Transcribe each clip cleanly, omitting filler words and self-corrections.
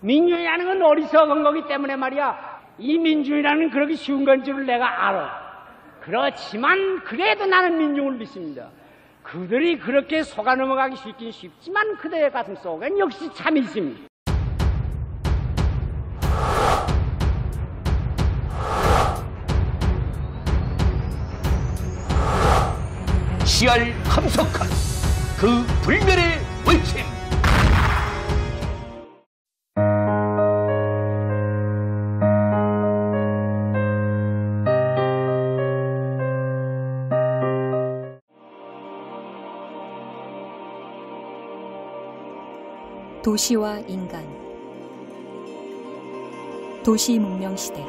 민중이라는 건 어리석은 거기 때문에 말이야. 이 민중이라는 그렇게 쉬운 건 줄을 내가 알아. 그렇지만 그래도 나는 민중을 믿습니다. 그들이 그렇게 속아 넘어가기 쉽긴 쉽지만 그들의 가슴 속엔 역시 참이 있습니다. 시알 함석한 그 불멸의 외침. 도시와 인간, 도시 문명 시대.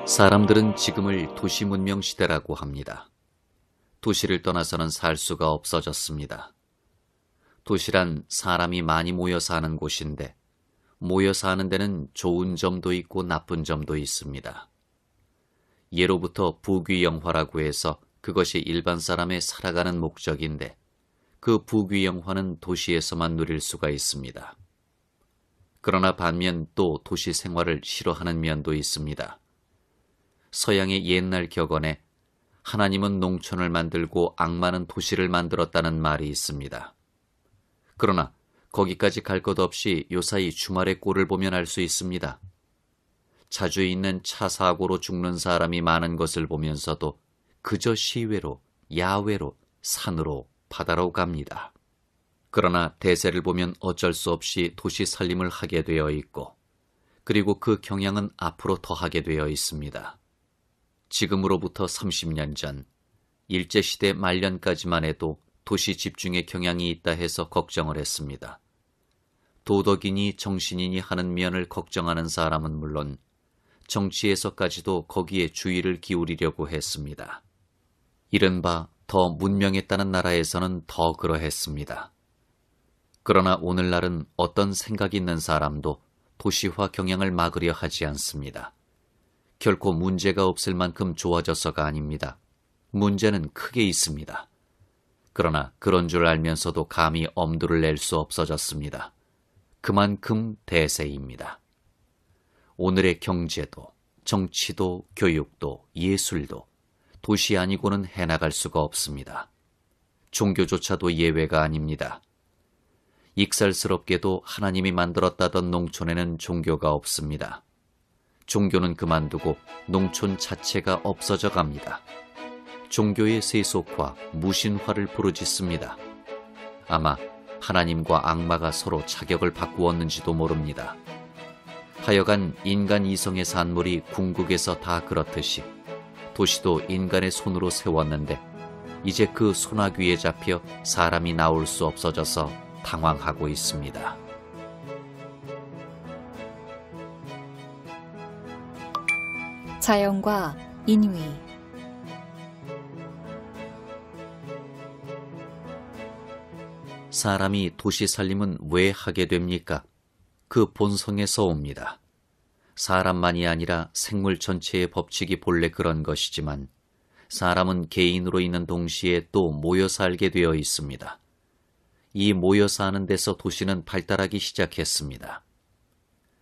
사람들은 지금을 도시 문명 시대라고 합니다. 도시를 떠나서는 살 수가 없어졌습니다. 도시란 사람이 많이 모여 사는 곳인데 모여 사는 데는 좋은 점도 있고 나쁜 점도 있습니다. 예로부터 부귀영화라고 해서 그것이 일반 사람의 살아가는 목적인데 그 부귀영화는 도시에서만 누릴 수가 있습니다. 그러나 반면 또 도시 생활을 싫어하는 면도 있습니다. 서양의 옛날 격언에 하나님은 농촌을 만들고 악마는 도시를 만들었다는 말이 있습니다. 그러나 거기까지 갈 것 없이 요사이 주말의 꼴을 보면 알 수 있습니다. 자주 있는 차 사고로 죽는 사람이 많은 것을 보면서도 그저 시외로, 야외로, 산으로, 바다로 갑니다. 그러나 대세를 보면 어쩔 수 없이 도시 살림을 하게 되어 있고 그리고 그 경향은 앞으로 더하게 되어 있습니다. 지금으로부터 30년 전 일제시대 말년까지만 해도 도시 집중의 경향이 있다 해서 걱정을 했습니다. 도덕이니 정신이니 하는 면을 걱정하는 사람은 물론 정치에서까지도 거기에 주의를 기울이려고 했습니다. 이른바 더 문명했다는 나라에서는 더 그러했습니다. 그러나 오늘날은 어떤 생각 있는 사람도 도시화 경향을 막으려 하지 않습니다. 결코 문제가 없을 만큼 좋아져서가 아닙니다. 문제는 크게 있습니다. 그러나 그런 줄 알면서도 감히 엄두를 낼 수 없어졌습니다. 그만큼 대세입니다. 오늘의 경제도, 정치도, 교육도, 예술도 도시 아니고는 해나갈 수가 없습니다. 종교조차도 예외가 아닙니다. 익살스럽게도 하나님이 만들었다던 농촌에는 종교가 없습니다. 종교는 그만두고 농촌 자체가 없어져 갑니다. 종교의 세속화, 무신화를 부르짖습니다. 아마 하나님과 악마가 서로 자격을 바꾸었는지도 모릅니다. 하여간 인간 이성의 산물이 궁극에서 다 그렇듯이 도시도 인간의 손으로 세웠는데 이제 그 소나귀에 잡혀 사람이 나올 수 없어져서 당황하고 있습니다. 자연과 인위. 사람이 도시 살림은 왜 하게 됩니까? 그 본성에서 옵니다. 사람만이 아니라 생물 전체의 법칙이 본래 그런 것이지만 사람은 개인으로 있는 동시에 또 모여 살게 되어 있습니다. 이 모여 사는 데서 도시는 발달하기 시작했습니다.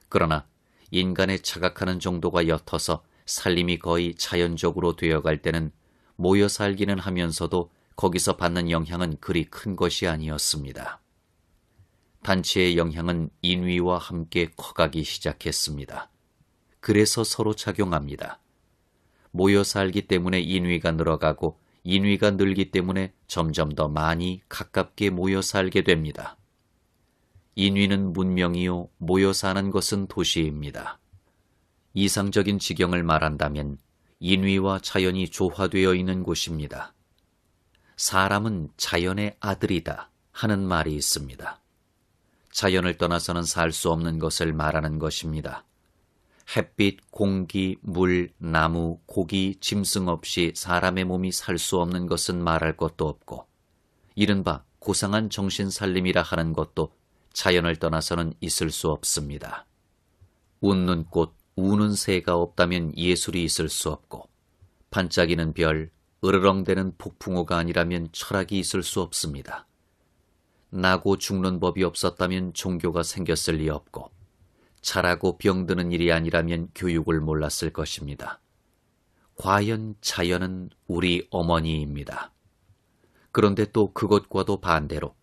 그러나 인간의 자각하는 정도가 옅어서 살림이 거의 자연적으로 되어갈 때는 모여 살기는 하면서도 거기서 받는 영향은 그리 큰 것이 아니었습니다. 단체의 영향은 인위와 함께 커가기 시작했습니다. 그래서 서로 작용합니다. 모여 살기 때문에 인위가 늘어가고 인위가 늘기 때문에 점점 더 많이 가깝게 모여 살게 됩니다. 인위는 문명이요, 모여 사는 것은 도시입니다. 이상적인 지경을 말한다면 인위와 자연이 조화되어 있는 곳입니다. 사람은 자연의 아들이다 하는 말이 있습니다. 자연을 떠나서는 살 수 없는 것을 말하는 것입니다. 햇빛, 공기, 물, 나무, 고기, 짐승 없이 사람의 몸이 살 수 없는 것은 말할 것도 없고 이른바 고상한 정신살림이라 하는 것도 자연을 떠나서는 있을 수 없습니다. 웃는 꽃, 우는 새가 없다면 예술이 있을 수 없고 반짝이는 별, 으르렁대는 폭풍우가 아니라면 철학이 있을 수 없습니다. 나고 죽는 법이 없었다면 종교가 생겼을 리 없고, 자라고 병드는 일이 아니라면 교육을 몰랐을 것입니다. 과연 자연은 우리 어머니입니다. 그런데 또 그것과도 반대로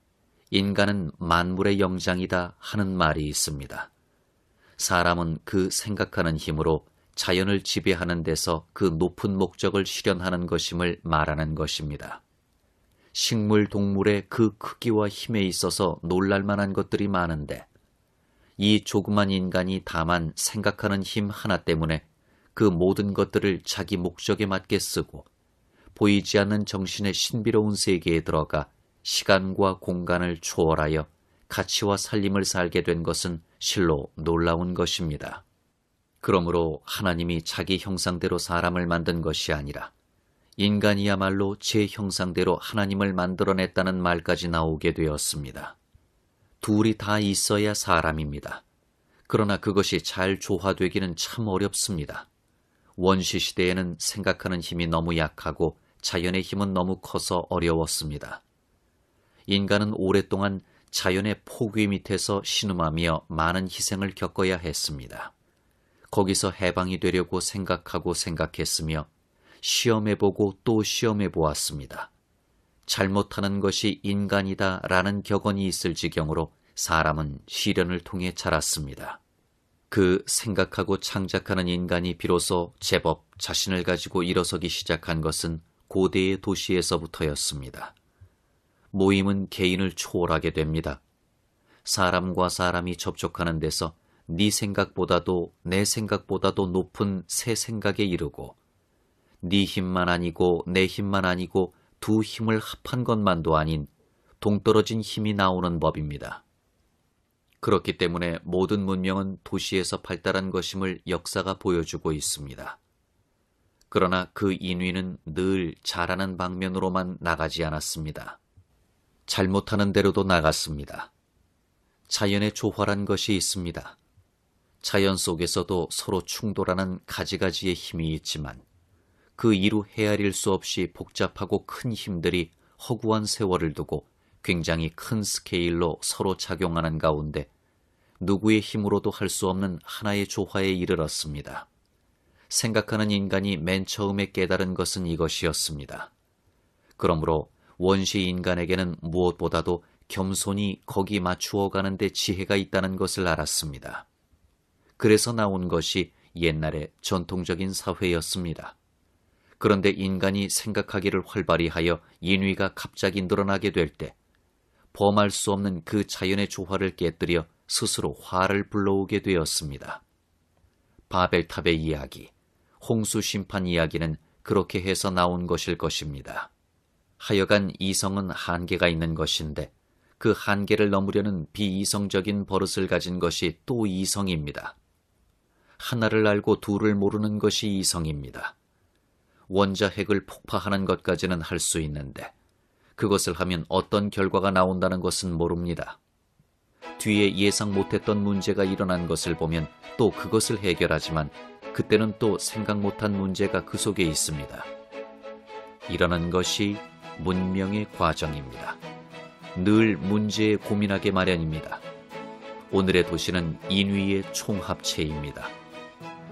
인간은 만물의 영장이다 하는 말이 있습니다. 사람은 그 생각하는 힘으로 자연을 지배하는 데서 그 높은 목적을 실현하는 것임을 말하는 것입니다. 식물, 동물의 그 크기와 힘에 있어서 놀랄 만한 것들이 많은데, 이 조그만 인간이 다만 생각하는 힘 하나 때문에 그 모든 것들을 자기 목적에 맞게 쓰고 보이지 않는 정신의 신비로운 세계에 들어가 시간과 공간을 초월하여 가치와 살림을 살게 된 것은 실로 놀라운 것입니다. 그러므로 하나님이 자기 형상대로 사람을 만든 것이 아니라 인간이야말로 제 형상대로 하나님을 만들어냈다는 말까지 나오게 되었습니다. 둘이 다 있어야 사람입니다. 그러나 그것이 잘 조화되기는 참 어렵습니다. 원시 시대에는 생각하는 힘이 너무 약하고 자연의 힘은 너무 커서 어려웠습니다. 인간은 오랫동안 자연의 포귀 밑에서 신음하며 많은 희생을 겪어야 했습니다. 거기서 해방이 되려고 생각하고 생각했으며 시험해보고 또 시험해보았습니다. 잘못하는 것이 인간이다 라는 격언이 있을 지경으로 사람은 시련을 통해 자랐습니다. 그 생각하고 창작하는 인간이 비로소 제법 자신을 가지고 일어서기 시작한 것은 고대의 도시에서부터였습니다. 모임은 개인을 초월하게 됩니다. 사람과 사람이 접촉하는 데서 네 생각보다도 내 생각보다도 높은 새 생각에 이르고, 네 힘만 아니고 내 힘만 아니고 두 힘을 합한 것만도 아닌 동떨어진 힘이 나오는 법입니다. 그렇기 때문에 모든 문명은 도시에서 발달한 것임을 역사가 보여주고 있습니다. 그러나 그 인위는 늘 잘하는 방면으로만 나가지 않았습니다. 잘못하는 대로도 나갔습니다. 자연에 조화란 것이 있습니다. 자연 속에서도 서로 충돌하는 가지가지의 힘이 있지만 그 이루 헤아릴 수 없이 복잡하고 큰 힘들이 허구한 세월을 두고 굉장히 큰 스케일로 서로 작용하는 가운데 누구의 힘으로도 할 수 없는 하나의 조화에 이르렀습니다. 생각하는 인간이 맨 처음에 깨달은 것은 이것이었습니다. 그러므로 원시 인간에게는 무엇보다도 겸손히 거기 맞추어 가는데 지혜가 있다는 것을 알았습니다. 그래서 나온 것이 옛날의 전통적인 사회였습니다. 그런데 인간이 생각하기를 활발히 하여 인위가 갑자기 늘어나게 될 때 범할 수 없는 그 자연의 조화를 깨뜨려 스스로 화를 불러오게 되었습니다. 바벨탑의 이야기, 홍수 심판 이야기는 그렇게 해서 나온 것일 것입니다. 하여간 이성은 한계가 있는 것인데 그 한계를 넘으려는 비이성적인 버릇을 가진 것이 또 이성입니다. 하나를 알고 둘을 모르는 것이 이성입니다. 원자핵을 폭파하는 것까지는 할 수 있는데 그것을 하면 어떤 결과가 나온다는 것은 모릅니다. 뒤에 예상 못했던 문제가 일어난 것을 보면 또 그것을 해결하지만 그때는 또 생각 못한 문제가 그 속에 있습니다. 이러는 것이 문명의 과정입니다. 늘 문제에 고민하게 마련입니다. 오늘의 도시는 인위의 총합체입니다.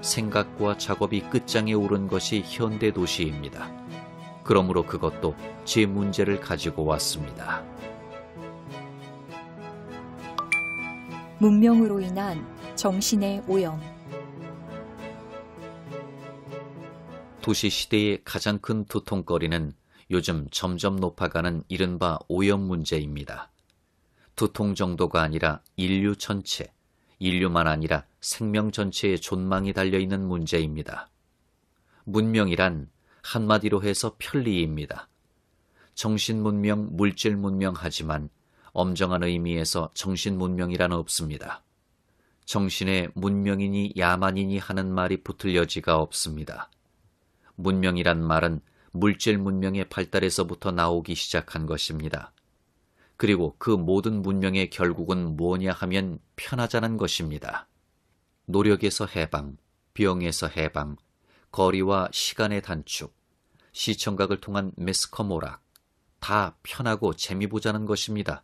생각과 작업이 끝장에 오른 것이 현대 도시입니다. 그러므로 그것도 제 문제를 가지고 왔습니다. 문명으로 인한 정신의 오염. 도시 시대의 가장 큰 두통거리는 요즘 점점 높아가는 이른바 오염 문제입니다. 두통 정도가 아니라 인류 전체, 인류만 아니라 생명 전체의 존망이 달려있는 문제입니다. 문명이란 한마디로 해서 편리입니다. 정신문명, 물질문명 하지만 엄정한 의미에서 정신문명이란 없습니다. 정신에 문명이니 야만이니 하는 말이 붙을 여지가 없습니다. 문명이란 말은 물질 문명의 발달에서부터 나오기 시작한 것입니다. 그리고 그 모든 문명의 결국은 뭐냐 하면 편하자는 것입니다. 노력에서 해방, 병에서 해방, 거리와 시간의 단축, 시청각을 통한 매스컴 오락, 다 편하고 재미 보자는 것입니다.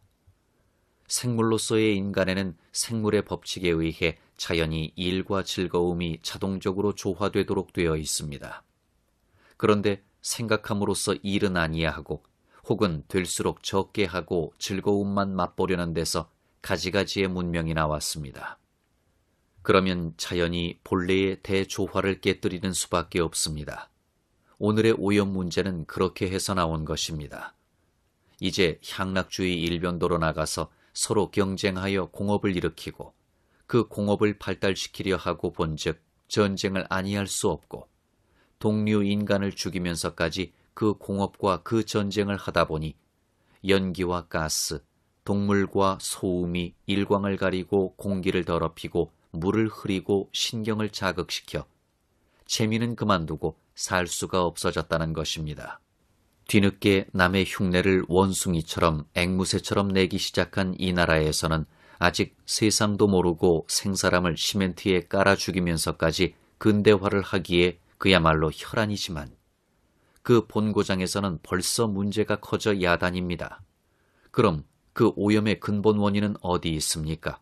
생물로서의 인간에는 생물의 법칙에 의해 자연히 일과 즐거움이 자동적으로 조화되도록 되어 있습니다. 그런데 생각함으로써 일은 아니하고 혹은 될수록 적게 하고 즐거움만 맛보려는 데서 가지가지의 문명이 나왔습니다. 그러면 자연이 본래의 대조화를 깨뜨리는 수밖에 없습니다. 오늘의 오염 문제는 그렇게 해서 나온 것입니다. 이제 향락주의 일변도로 나가서 서로 경쟁하여 공업을 일으키고 그 공업을 발달시키려 하고 본즉 전쟁을 아니할 수 없고 동류 인간을 죽이면서까지 그 공업과 그 전쟁을 하다 보니 연기와 가스, 동물과 소음이 일광을 가리고 공기를 더럽히고 물을 흐리고 신경을 자극시켜 재미는 그만두고 살 수가 없어졌다는 것입니다. 뒤늦게 남의 흉내를 원숭이처럼 앵무새처럼 내기 시작한 이 나라에서는 아직 세상도 모르고 생사람을 시멘트에 깔아 죽이면서까지 근대화를 하기에 그야말로 혈안이지만 그 본고장에서는 벌써 문제가 커져 야단입니다. 그럼 그 오염의 근본 원인은 어디 있습니까?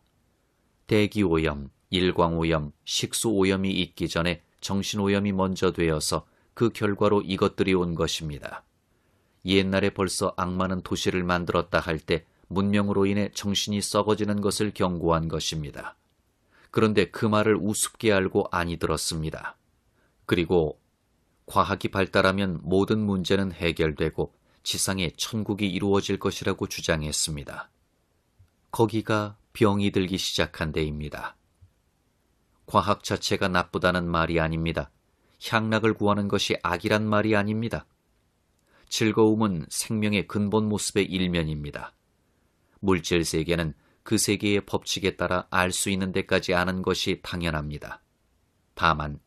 대기오염, 일광오염, 식수오염이 있기 전에 정신오염이 먼저 되어서 그 결과로 이것들이 온 것입니다. 옛날에 벌써 악마는 도시를 만들었다 할 때 문명으로 인해 정신이 썩어지는 것을 경고한 것입니다. 그런데 그 말을 우습게 알고 아니 들었습니다. 그리고 과학이 발달하면 모든 문제는 해결되고 지상에 천국이 이루어질 것이라고 주장했습니다. 거기가 병이 들기 시작한 데입니다. 과학 자체가 나쁘다는 말이 아닙니다. 향락을 구하는 것이 악이란 말이 아닙니다. 즐거움은 생명의 근본 모습의 일면입니다. 물질 세계는 그 세계의 법칙에 따라 알 수 있는 데까지 아는 것이 당연합니다. 다만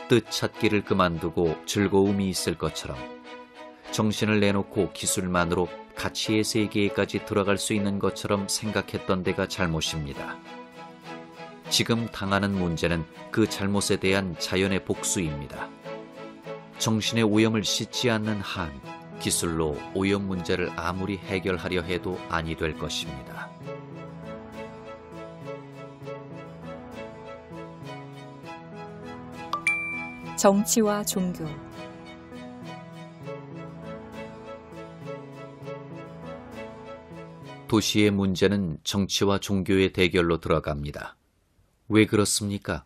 뜻 찾기를 그만두고 즐거움이 있을 것처럼 정신을 내놓고 기술만으로 가치의 세계에까지 들어갈 수 있는 것처럼 생각했던 데가 잘못입니다. 지금 당하는 문제는 그 잘못에 대한 자연의 복수입니다. 정신의 오염을 씻지 않는 한 기술로 오염 문제를 아무리 해결하려 해도 아니 될 것입니다. 정치와 종교. 도시의 문제는 정치와 종교의 대결로 들어갑니다. 왜 그렇습니까?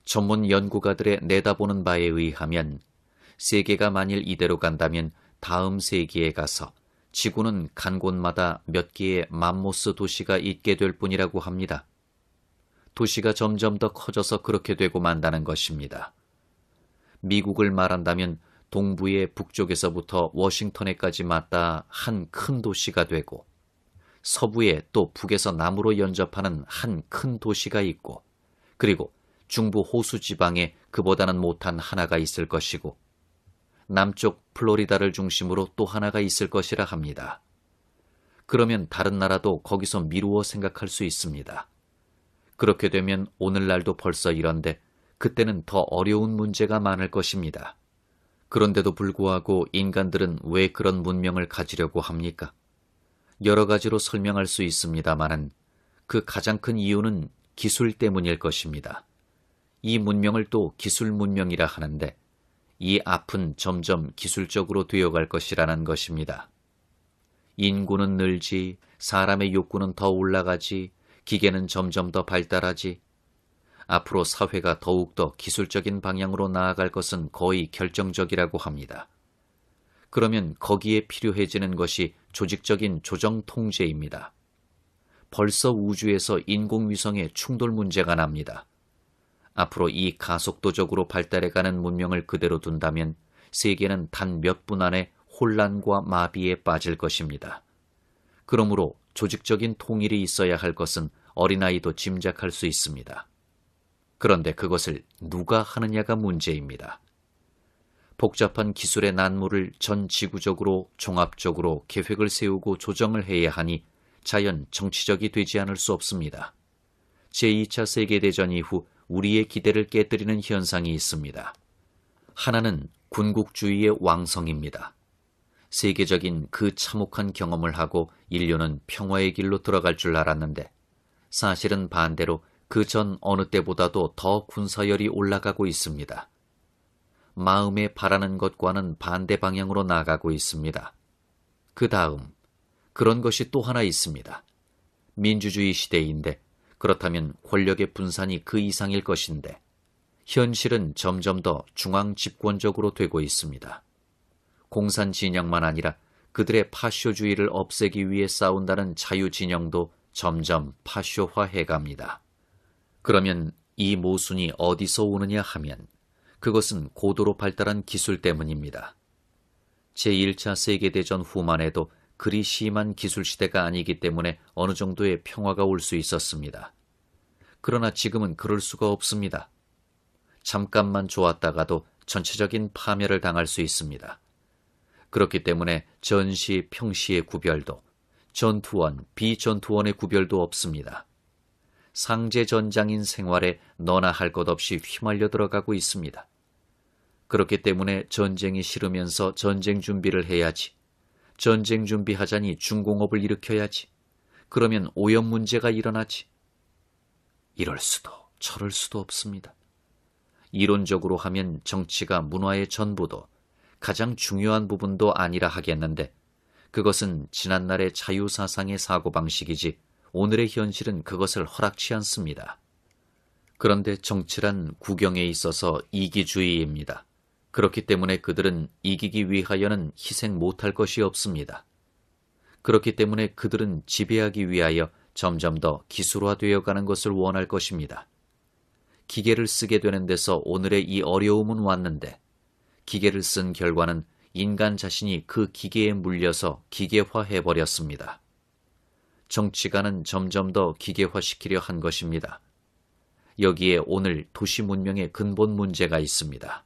전문 연구가들의 내다보는 바에 의하면 세계가 만일 이대로 간다면 다음 세기에 가서 지구는 간 곳마다 몇 개의 맘모스 도시가 있게 될 뿐이라고 합니다. 도시가 점점 더 커져서 그렇게 되고 만다는 것입니다. 미국을 말한다면 동부의 북쪽에서부터 워싱턴에까지 맞닿아 한 큰 도시가 되고 서부에 또 북에서 남으로 연접하는 한 큰 도시가 있고 그리고 중부 호수 지방에 그보다는 못한 하나가 있을 것이고 남쪽 플로리다를 중심으로 또 하나가 있을 것이라 합니다. 그러면 다른 나라도 거기서 미루어 생각할 수 있습니다. 그렇게 되면 오늘날도 벌써 이런데 그때는 더 어려운 문제가 많을 것입니다. 그런데도 불구하고 인간들은 왜 그런 문명을 가지려고 합니까? 여러 가지로 설명할 수 있습니다마는 그 가장 큰 이유는 기술 때문일 것입니다. 이 문명을 또 기술 문명이라 하는데 이 앞은 점점 기술적으로 되어갈 것이라는 것입니다. 인구는 늘지, 사람의 욕구는 더 올라가지, 기계는 점점 더 발달하지, 앞으로 사회가 더욱더 기술적인 방향으로 나아갈 것은 거의 결정적이라고 합니다. 그러면 거기에 필요해지는 것이 조직적인 조정 통제입니다. 벌써 우주에서 인공위성의 충돌 문제가 납니다. 앞으로 이 가속도적으로 발달해가는 문명을 그대로 둔다면 세계는 단 몇 분 안에 혼란과 마비에 빠질 것입니다. 그러므로 조직적인 통일이 있어야 할 것은 어린아이도 짐작할 수 있습니다. 그런데 그것을 누가 하느냐가 문제입니다. 복잡한 기술의 난무를 전 지구적으로 종합적으로 계획을 세우고 조정을 해야 하니 자연 정치적이 되지 않을 수 없습니다. 제2차 세계대전 이후 우리의 기대를 깨뜨리는 현상이 있습니다. 하나는 군국주의의 왕성입니다. 세계적인 그 참혹한 경험을 하고 인류는 평화의 길로 들어갈 줄 알았는데 사실은 반대로 그 전 어느 때보다도 더 군사열이 올라가고 있습니다. 마음에 바라는 것과는 반대 방향으로 나가고 있습니다. 그 다음, 그런 것이 또 하나 있습니다. 민주주의 시대인데 그렇다면 권력의 분산이 그 이상일 것인데 현실은 점점 더 중앙 집권적으로 되고 있습니다. 공산 진영만 아니라 그들의 파쇼주의를 없애기 위해 싸운다는 자유 진영도 점점 파쇼화해 갑니다. 그러면 이 모순이 어디서 오느냐 하면 그것은 고도로 발달한 기술 때문입니다. 제1차 세계대전 후만 해도 그리 심한 기술 시대가 아니기 때문에 어느 정도의 평화가 올 수 있었습니다. 그러나 지금은 그럴 수가 없습니다. 잠깐만 좋았다가도 전체적인 파멸을 당할 수 있습니다. 그렇기 때문에 전시, 평시의 구별도, 전투원, 비전투원의 구별도 없습니다. 상제전장인 생활에 너나 할 것 없이 휘말려 들어가고 있습니다. 그렇기 때문에 전쟁이 싫으면서 전쟁 준비를 해야지. 전쟁 준비하자니 중공업을 일으켜야지. 그러면 오염 문제가 일어나지. 이럴 수도 저럴 수도 없습니다. 이론적으로 하면 정치가 문화의 전부도 가장 중요한 부분도 아니라 하겠는데 그것은 지난날의 자유사상의 사고방식이지 오늘의 현실은 그것을 허락치 않습니다. 그런데 정치란 구경에 있어서 이기주의입니다. 그렇기 때문에 그들은 이기기 위하여는 희생 못할 것이 없습니다. 그렇기 때문에 그들은 지배하기 위하여 점점 더 기술화되어 가는 것을 원할 것입니다. 기계를 쓰게 되는 데서 오늘의 이 어려움은 왔는데 기계를 쓴 결과는 인간 자신이 그 기계에 물려서 기계화해버렸습니다. 정치가는 점점 더 기계화시키려 한 것입니다. 여기에 오늘 도시 문명의 근본 문제가 있습니다.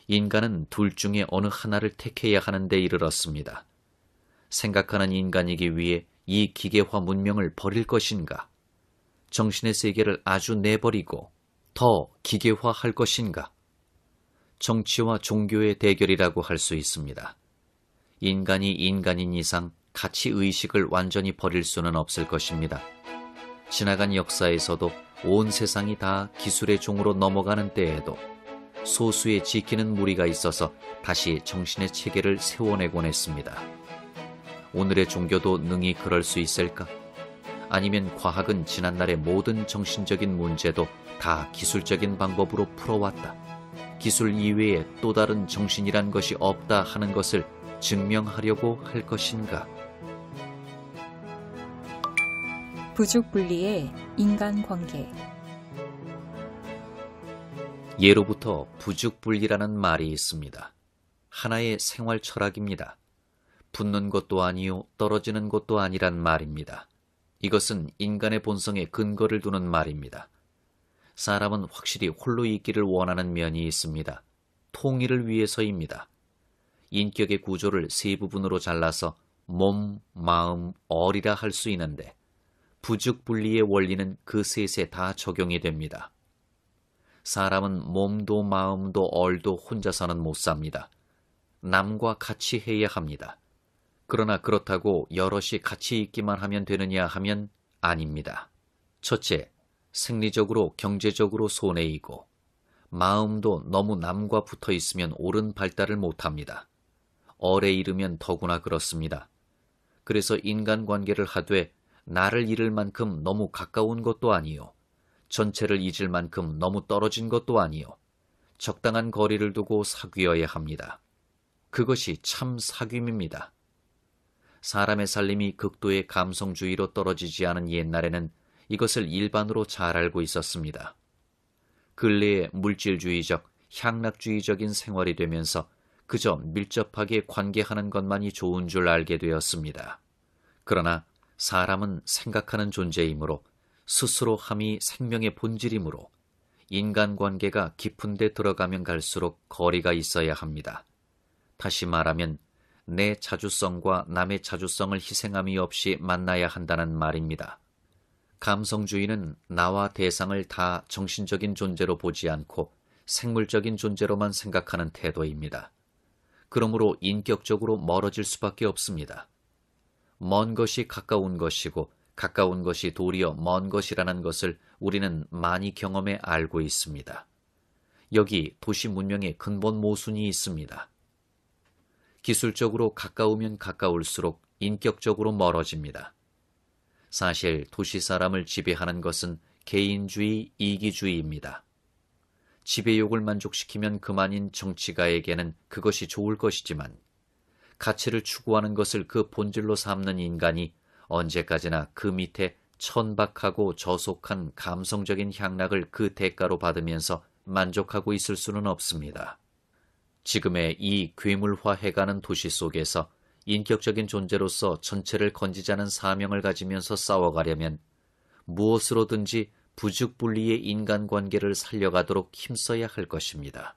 인간은 둘 중에 어느 하나를 택해야 하는데 이르렀습니다. 생각하는 인간이기 위해 이 기계화 문명을 버릴 것인가? 정신의 세계를 아주 내버리고 더 기계화할 것인가? 정치와 종교의 대결이라고 할 수 있습니다. 인간이 인간인 이상 가치의식을 완전히 버릴 수는 없을 것입니다. 지나간 역사에서도 온 세상이 다 기술의 종으로 넘어가는 때에도 소수의 지키는 무리가 있어서 다시 정신의 체계를 세워내곤 했습니다. 오늘의 종교도 능히 그럴 수 있을까? 아니면 과학은 지난날의 모든 정신적인 문제도 다 기술적인 방법으로 풀어왔다. 기술 이외에 또 다른 정신이란 것이 없다 하는 것을 증명하려고 할 것인가? 부죽분리의 인간관계. 예로부터 부죽분리라는 말이 있습니다. 하나의 생활 철학입니다. 붙는 것도 아니요 떨어지는 것도 아니란 말입니다. 이것은 인간의 본성에 근거를 두는 말입니다. 사람은 확실히 홀로 있기를 원하는 면이 있습니다. 통일을 위해서입니다. 인격의 구조를 세 부분으로 잘라서 몸, 마음, 얼이라 할 수 있는데 부죽분리의 원리는 그 셋에 다 적용이 됩니다. 사람은 몸도 마음도 얼도 혼자서는 못 삽니다. 남과 같이 해야 합니다. 그러나 그렇다고 여럿이 같이 있기만 하면 되느냐 하면 아닙니다. 첫째, 생리적으로 경제적으로 손해이고 마음도 너무 남과 붙어 있으면 옳은 발달을 못합니다. 얼에 이르면 더구나 그렇습니다. 그래서 인간관계를 하되 나를 잃을 만큼 너무 가까운 것도 아니요 전체를 잊을 만큼 너무 떨어진 것도 아니요 적당한 거리를 두고 사귀어야 합니다. 그것이 참 사귐입니다. 사람의 살림이 극도의 감성주의로 떨어지지 않은 옛날에는 이것을 일반으로 잘 알고 있었습니다. 근래에 물질주의적, 향락주의적인 생활이 되면서 그저 밀접하게 관계하는 것만이 좋은 줄 알게 되었습니다. 그러나 사람은 생각하는 존재이므로 스스로 함이 생명의 본질이므로 인간관계가 깊은 데 들어가면 갈수록 거리가 있어야 합니다. 다시 말하면 내 자주성과 남의 자주성을 희생함이 없이 만나야 한다는 말입니다. 감성주의는 나와 대상을 다 정신적인 존재로 보지 않고 생물적인 존재로만 생각하는 태도입니다. 그러므로 인격적으로 멀어질 수밖에 없습니다. 먼 것이 가까운 것이고 가까운 것이 도리어 먼 것이라는 것을 우리는 많이 경험해 알고 있습니다. 여기 도시 문명의 근본 모순이 있습니다. 기술적으로 가까우면 가까울수록 인격적으로 멀어집니다. 사실 도시 사람을 지배하는 것은 개인주의, 이기주의입니다. 지배욕을 만족시키면 그만인 정치가에게는 그것이 좋을 것이지만 가치를 추구하는 것을 그 본질로 삼는 인간이 언제까지나 그 밑에 천박하고 저속한 감성적인 향락을 그 대가로 받으면서 만족하고 있을 수는 없습니다. 지금의 이 괴물화해가는 도시 속에서 인격적인 존재로서 전체를 건지자는 사명을 가지면서 싸워가려면 무엇으로든지 부죽불리의 인간관계를 살려가도록 힘써야 할 것입니다.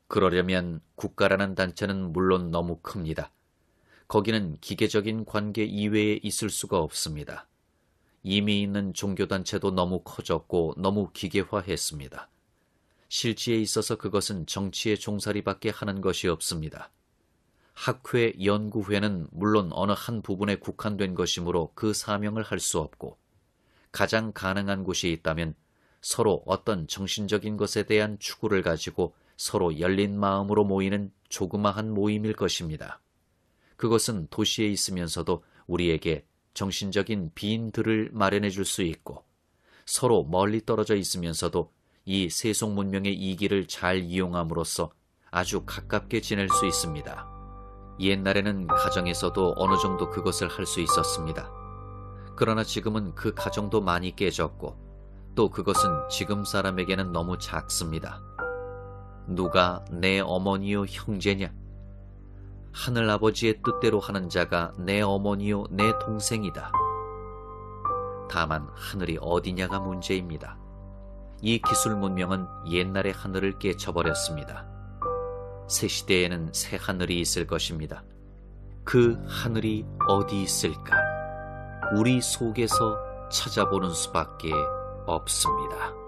그러려면 국가라는 단체는 물론 너무 큽니다. 거기는 기계적인 관계 이외에 있을 수가 없습니다. 이미 있는 종교단체도 너무 커졌고 너무 기계화했습니다. 실지에 있어서 그것은 정치의 종살이밖에 하는 것이 없습니다. 학회, 연구회는 물론 어느 한 부분에 국한된 것이므로 그 사명을 할 수 없고 가장 가능한 곳이 있다면 서로 어떤 정신적인 것에 대한 추구를 가지고 서로 열린 마음으로 모이는 조그마한 모임일 것입니다. 그것은 도시에 있으면서도 우리에게 정신적인 빈들을 마련해 줄 수 있고 서로 멀리 떨어져 있으면서도 이 세속 문명의 이기를 잘 이용함으로써 아주 가깝게 지낼 수 있습니다. 옛날에는 가정에서도 어느 정도 그것을 할 수 있었습니다. 그러나 지금은 그 가정도 많이 깨졌고 또 그것은 지금 사람에게는 너무 작습니다. 누가 내 어머니요 형제냐? 하늘아버지의 뜻대로 하는 자가 내 어머니요 내 동생이다. 다만 하늘이 어디냐가 문제입니다. 이 기술 문명은 옛날의 하늘을 깨쳐버렸습니다. 새 시대에는 새 하늘이 있을 것입니다. 그 하늘이 어디 있을까? 우리 속에서 찾아보는 수밖에 없습니다.